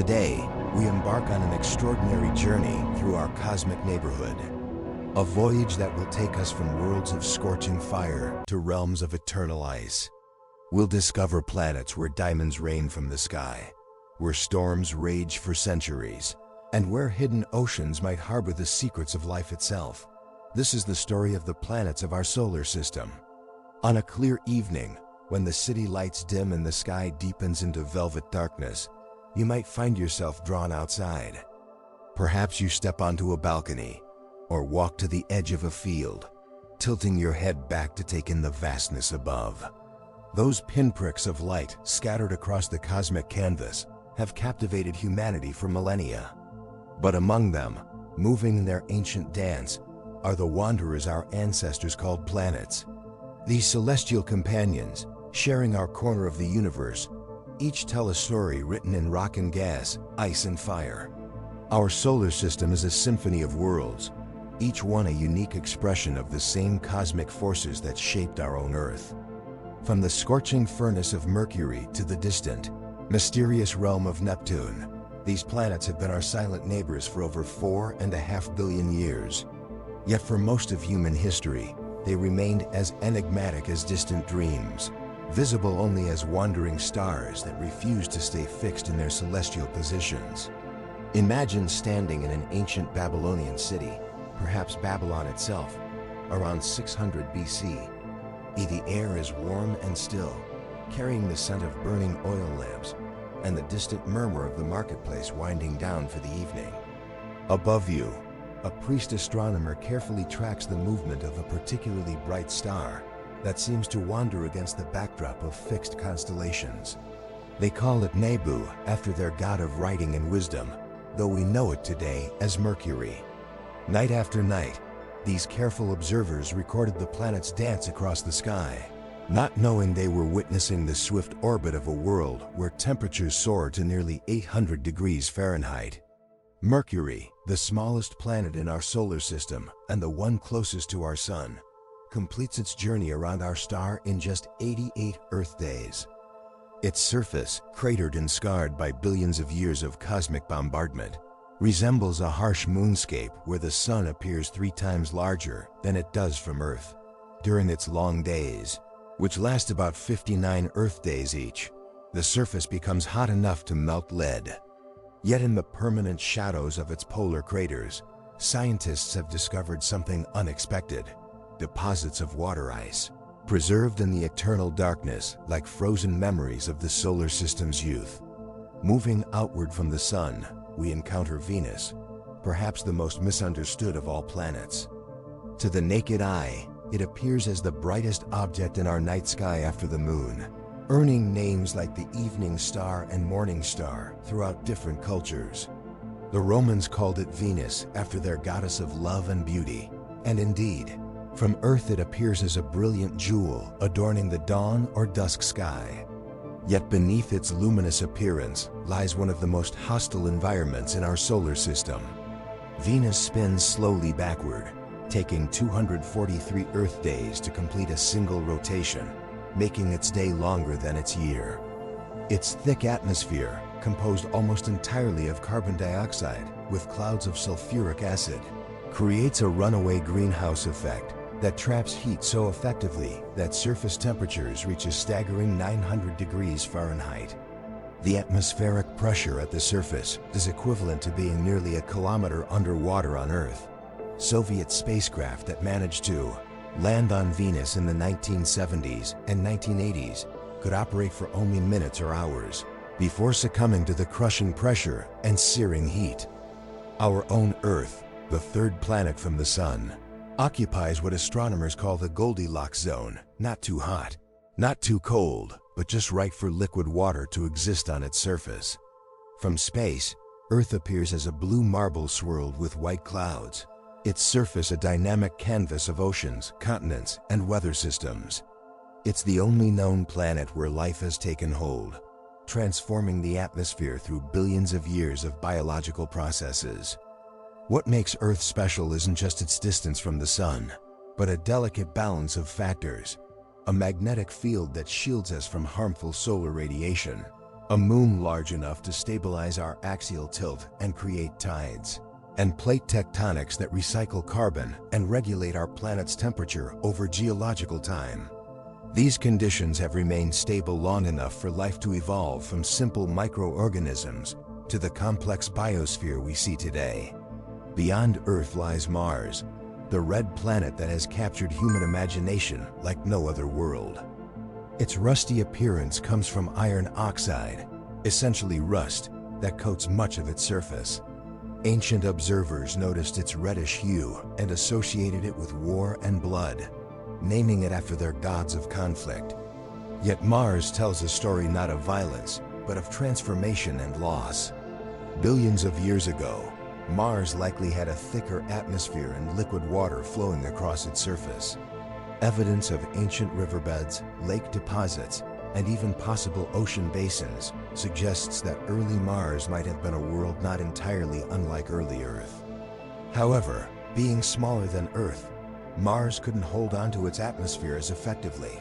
Today, we embark on an extraordinary journey through our cosmic neighborhood. A voyage that will take us from worlds of scorching fire to realms of eternal ice. We'll discover planets where diamonds rain from the sky, where storms rage for centuries, and where hidden oceans might harbor the secrets of life itself. This is the story of the planets of our solar system. On a clear evening, when the city lights dim and the sky deepens into velvet darkness, you might find yourself drawn outside. Perhaps you step onto a balcony, or walk to the edge of a field, tilting your head back to take in the vastness above. Those pinpricks of light scattered across the cosmic canvas have captivated humanity for millennia. But among them, moving in their ancient dance, are the wanderers our ancestors called planets. These celestial companions, sharing our corner of the universe, each tell a story written in rock and gas, ice and fire. Our solar system is a symphony of worlds, each one a unique expression of the same cosmic forces that shaped our own Earth. From the scorching furnace of Mercury to the distant, mysterious realm of Neptune, these planets have been our silent neighbors for over 4.5 billion years. Yet for most of human history, they remained as enigmatic as distant dreams, visible only as wandering stars that refuse to stay fixed in their celestial positions. Imagine standing in an ancient Babylonian city, perhaps Babylon itself, around 600 BC. The air is warm and still, carrying the scent of burning oil lamps and the distant murmur of the marketplace winding down for the evening. Above you, a priest astronomer carefully tracks the movement of a particularly bright star that seems to wander against the backdrop of fixed constellations. They call it Nebu after their god of writing and wisdom, though we know it today as Mercury. Night after night, these careful observers recorded the planets dance across the sky, not knowing they were witnessing the swift orbit of a world where temperatures soar to nearly 800 degrees Fahrenheit. Mercury, the smallest planet in our solar system and the one closest to our sun, completes its journey around our star in just 88 Earth days. Its surface, cratered and scarred by billions of years of cosmic bombardment, resembles a harsh moonscape where the sun appears 3 times larger than it does from Earth. During its long days, which last about 59 Earth days each, the surface becomes hot enough to melt lead. Yet in the permanent shadows of its polar craters, scientists have discovered something unexpected: deposits of water ice, preserved in the eternal darkness like frozen memories of the solar system's youth. Moving outward from the sun, we encounter Venus, perhaps the most misunderstood of all planets. To the naked eye, it appears as the brightest object in our night sky after the moon, earning names like the evening star and morning star throughout different cultures. The Romans called it Venus after their goddess of love and beauty, and indeed, from Earth it appears as a brilliant jewel adorning the dawn or dusk sky. Yet beneath its luminous appearance lies one of the most hostile environments in our solar system. Venus spins slowly backward, taking 243 Earth days to complete a single rotation, making its day longer than its year. Its thick atmosphere, composed almost entirely of carbon dioxide with clouds of sulfuric acid, creates a runaway greenhouse effect that traps heat so effectively that surface temperatures reach a staggering 900 degrees Fahrenheit. The atmospheric pressure at the surface is equivalent to being nearly a kilometer underwater on Earth. Soviet spacecraft that managed to land on Venus in the 1970s and 1980s could operate for only minutes or hours before succumbing to the crushing pressure and searing heat. Our own Earth, the third planet from the Sun, occupies what astronomers call the Goldilocks zone: not too hot, not too cold, but just right for liquid water to exist on its surface. From space, Earth appears as a blue marble swirled with white clouds, its surface a dynamic canvas of oceans, continents, and weather systems. It's the only known planet where life has taken hold, transforming the atmosphere through billions of years of biological processes. What makes Earth special isn't just its distance from the sun, but a delicate balance of factors: a magnetic field that shields us from harmful solar radiation, a moon large enough to stabilize our axial tilt and create tides, and plate tectonics that recycle carbon and regulate our planet's temperature over geological time. These conditions have remained stable long enough for life to evolve from simple microorganisms to the complex biosphere we see today. Beyond Earth lies Mars, the red planet that has captured human imagination like no other world. Its rusty appearance comes from iron oxide, essentially rust, that coats much of its surface. Ancient observers noticed its reddish hue and associated it with war and blood, naming it after their gods of conflict. Yet Mars tells a story not of violence, but of transformation and loss. Billions of years ago, Mars likely had a thicker atmosphere and liquid water flowing across its surface. Evidence of ancient riverbeds, lake deposits, and even possible ocean basins suggests that early Mars might have been a world not entirely unlike early Earth. However, being smaller than Earth, Mars couldn't hold on to its atmosphere as effectively.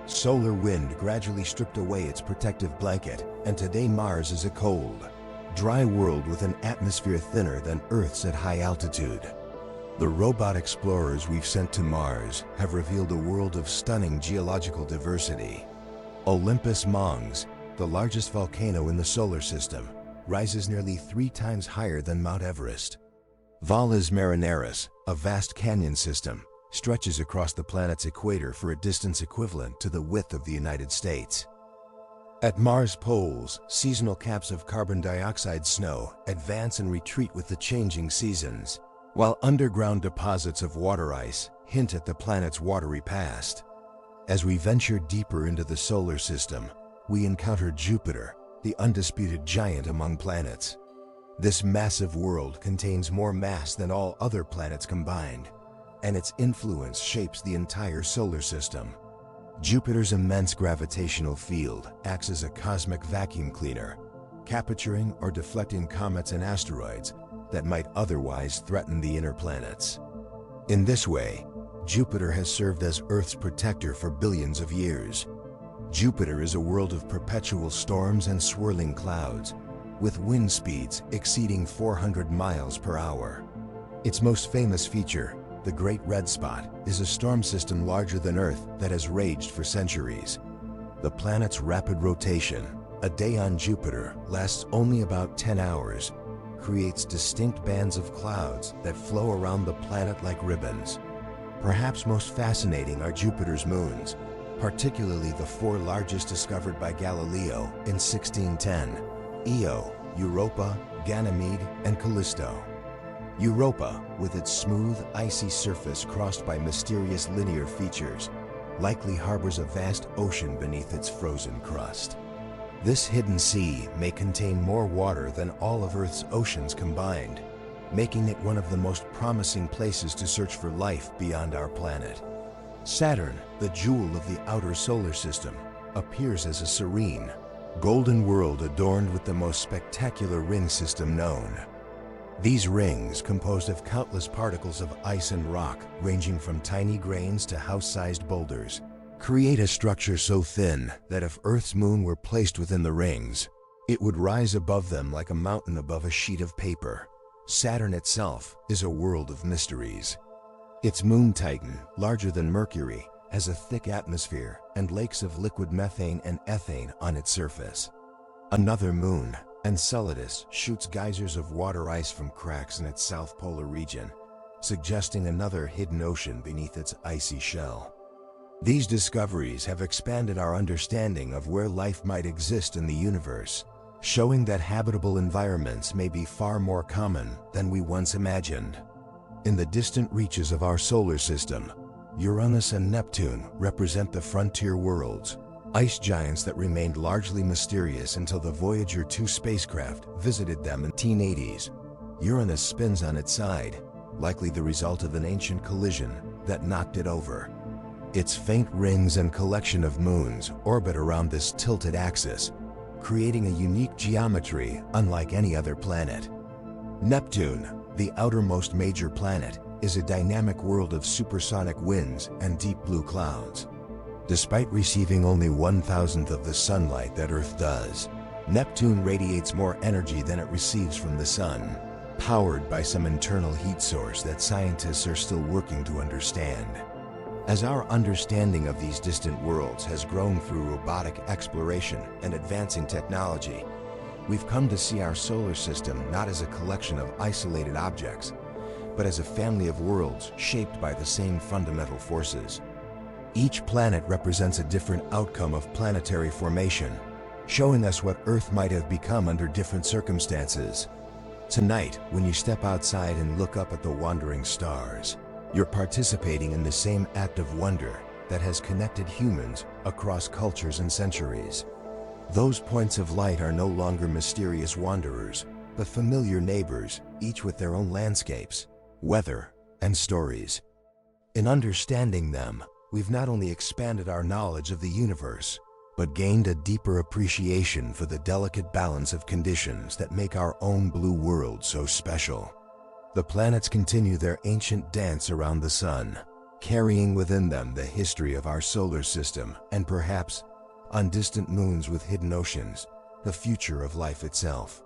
Solar wind gradually stripped away its protective blanket, and today Mars is a cold, dry world with an atmosphere thinner than Earth's at high altitude. The robot explorers we've sent to Mars have revealed a world of stunning geological diversity. Olympus Mons, the largest volcano in the solar system, rises nearly 3 times higher than Mount Everest. Valles Marineris, a vast canyon system, stretches across the planet's equator for a distance equivalent to the width of the United States. At Mars' poles, seasonal caps of carbon dioxide snow advance and retreat with the changing seasons, while underground deposits of water ice hint at the planet's watery past. As we venture deeper into the solar system, we encounter Jupiter, the undisputed giant among planets. This massive world contains more mass than all other planets combined, and its influence shapes the entire solar system. Jupiter's immense gravitational field acts as a cosmic vacuum cleaner, capturing or deflecting comets and asteroids that might otherwise threaten the inner planets. In this way, Jupiter has served as Earth's protector for billions of years. Jupiter is a world of perpetual storms and swirling clouds, with wind speeds exceeding 400 miles per hour. Its most famous feature, the Great Red Spot, is a storm system larger than Earth that has raged for centuries. The planet's rapid rotation, a day on Jupiter lasts only about 10 hours, creates distinct bands of clouds that flow around the planet like ribbons. Perhaps most fascinating are Jupiter's moons, particularly the 4 largest discovered by Galileo in 1610, Io, Europa, Ganymede, and Callisto. Europa, with its smooth, icy surface crossed by mysterious linear features, likely harbors a vast ocean beneath its frozen crust. This hidden sea may contain more water than all of Earth's oceans combined, making it one of the most promising places to search for life beyond our planet. Saturn, the jewel of the outer solar system, appears as a serene, golden world adorned with the most spectacular ring system known. These rings, composed of countless particles of ice and rock ranging from tiny grains to house-sized boulders, create a structure so thin that if Earth's moon were placed within the rings, it would rise above them like a mountain above a sheet of paper. Saturn itself is a world of mysteries. Its moon Titan, larger than Mercury, has a thick atmosphere and lakes of liquid methane and ethane on its surface. Another moon, Enceladus, shoots geysers of water ice from cracks in its south polar region, suggesting another hidden ocean beneath its icy shell. These discoveries have expanded our understanding of where life might exist in the universe, showing that habitable environments may be far more common than we once imagined. In the distant reaches of our solar system, Uranus and Neptune represent the frontier worlds, ice giants that remained largely mysterious until the Voyager 2 spacecraft visited them in the 1980s. Uranus spins on its side, likely the result of an ancient collision that knocked it over. Its faint rings and collection of moons orbit around this tilted axis, creating a unique geometry unlike any other planet. Neptune, the outermost major planet, is a dynamic world of supersonic winds and deep blue clouds. Despite receiving only 1/1000th of the sunlight that Earth does, Neptune radiates more energy than it receives from the Sun, powered by some internal heat source that scientists are still working to understand. As our understanding of these distant worlds has grown through robotic exploration and advancing technology, we've come to see our solar system not as a collection of isolated objects, but as a family of worlds shaped by the same fundamental forces. Each planet represents a different outcome of planetary formation, showing us what Earth might have become under different circumstances. Tonight, when you step outside and look up at the wandering stars, you're participating in the same act of wonder that has connected humans across cultures and centuries. Those points of light are no longer mysterious wanderers, but familiar neighbors, each with their own landscapes, weather, and stories. In understanding them, we've not only expanded our knowledge of the universe, but gained a deeper appreciation for the delicate balance of conditions that make our own blue world so special. The planets continue their ancient dance around the Sun, carrying within them the history of our solar system and perhaps, on distant moons with hidden oceans, the future of life itself.